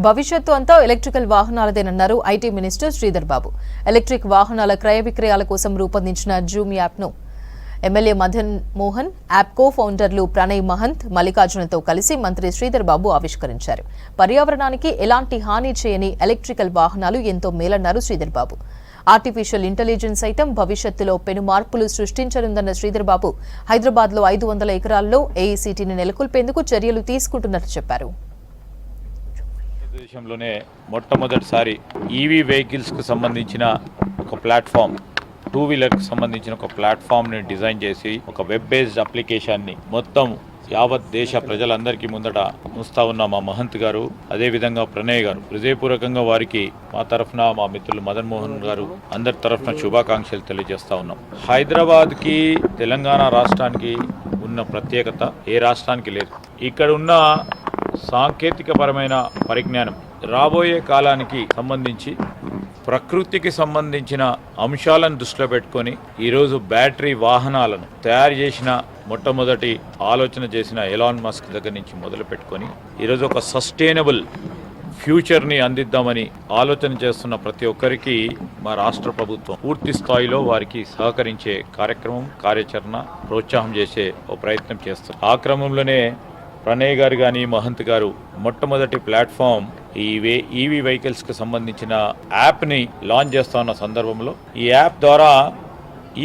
భవిష్యత్తు అంతా ఎలక్ట్రికల్ వాహనాలదేనన్నారు IT minister Sridhar Babu. Electric వాహనాల క్రయ విక్రయాల కోసం రూపొందించిన జూమ్ యాప్ను MLA Madan Mohan, app co ఫౌండర్లు ప్రణయ్ మహంత్, మల్లికార్జునతో కలిసి మంత్రి శ్రీధర్ బాబు ఆవిష్కరించారు. పర్యావరణానికి ఎలాంటి హాని చేయని ఎలక్ట్రికల్ వాహనాలు ఎంతో మేలన్నారు శ్రీధర్ బాబు. ఆర్టిఫిషియల్ ఇంటెలిజెన్స్ సైతం భవిష్యత్తులో పెను మార్పులు సృష్టించనుందన్న శ్రీధర్ బాబు హైదరాబాద్లో 500 ఎకరాల్లో ఏఈసీటీని నెలకొల్పేందుకు చర్యలు తీసుకుంటున్నట్లు చెప్పారు. దేశంలోనే మొట్టమొదటిసారి ఈవీ వెహికల్స్కి సంబంధించిన ఒక ప్లాట్ఫామ్, టూ వీలర్కి సంబంధించిన ఒక ప్లాట్ఫామ్ని డిజైన్ చేసి ఒక వెబ్ బేస్డ్ అప్లికేషన్ని మొత్తం యావత్ దేశ ప్రజలందరికీ ముందట ఉంచుతా ఉన్న మా మహంత్ గారు, అదేవిధంగా ప్రణయ్ గారు, హృదయపూర్వకంగా వారికి మా తరఫున, మా మిత్రులు మదన్ మోహన్ గారు అందరి తరఫున శుభాకాంక్షలు తెలియజేస్తా ఉన్నాం. హైదరాబాద్కి, తెలంగాణ రాష్ట్రానికి ఉన్న ప్రత్యేకత ఏ రాష్ట్రానికి లేదు. ఇక్కడ ఉన్న సాంకేతికపరమైన పరిజ్ఞానం రాబోయే కాలానికి సంబంధించి ప్రకృతికి సంబంధించిన అంశాలను దృష్టిలో పెట్టుకొని ఈరోజు బ్యాటరీ వాహనాలను తయారు చేసిన మొట్టమొదటి ఆలోచన చేసిన ఎలాన్ మస్క్ దగ్గర నుంచి మొదలు పెట్టుకొని ఈరోజు ఒక సస్టైనబుల్ ఫ్యూచర్ని అందిద్దామని ఆలోచన చేస్తున్న ప్రతి ఒక్కరికి మా రాష్ట్ర ప్రభుత్వం పూర్తి స్థాయిలో వారికి సహకరించే కార్యక్రమం, కార్యాచరణ ప్రోత్సాహం చేసే ఓ ప్రయత్నం చేస్తారు. ఆ క్రమంలోనే ప్రణయ్ గారు కానీ, మహంత్ గారు మొట్టమొదటి ప్లాట్ఫామ్ ఈవీ వెహికల్స్కి సంబంధించిన యాప్ని లాంచ్ చేస్తా ఉన్న సందర్భంలో ఈ యాప్ ద్వారా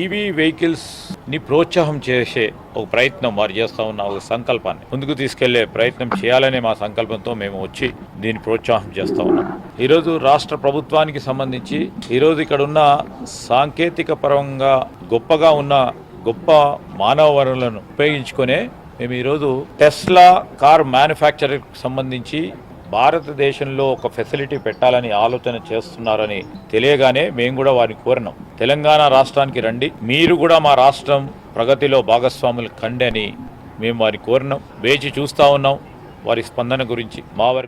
ఈవీ వెహికల్స్ని ప్రోత్సాహం చేసే ఒక ప్రయత్నం వారు చేస్తూ ఉన్న ఒక సంకల్పాన్ని ముందుకు తీసుకెళ్లే ప్రయత్నం చేయాలనే మా సంకల్పంతో మేము వచ్చి దీన్ని ప్రోత్సాహం చేస్తూ ఉన్నాం. ఈరోజు రాష్ట్ర ప్రభుత్వానికి సంబంధించి ఈరోజు ఇక్కడ ఉన్న సాంకేతిక పరంగా గొప్పగా ఉన్న గొప్ప మానవ వనరులను ఉపయోగించుకునే మేము ఈరోజు టెస్లా కార్ మ్యానుఫ్యాక్చరింగ్కి సంబంధించి భారతదేశంలో ఒక ఫెసిలిటీ పెట్టాలని ఆలోచన చేస్తున్నారని తెలియగానే మేము కూడా వారిని కోరినాం. తెలంగాణ రాష్ట్రానికి రండి, మీరు కూడా మా రాష్ట్రం ప్రగతిలో భాగస్వాములు కండి అని మేము వారిని కోరినాం. వేచి చూస్తూ ఉన్నాం వారి స్పందన గురించి. మా వరకు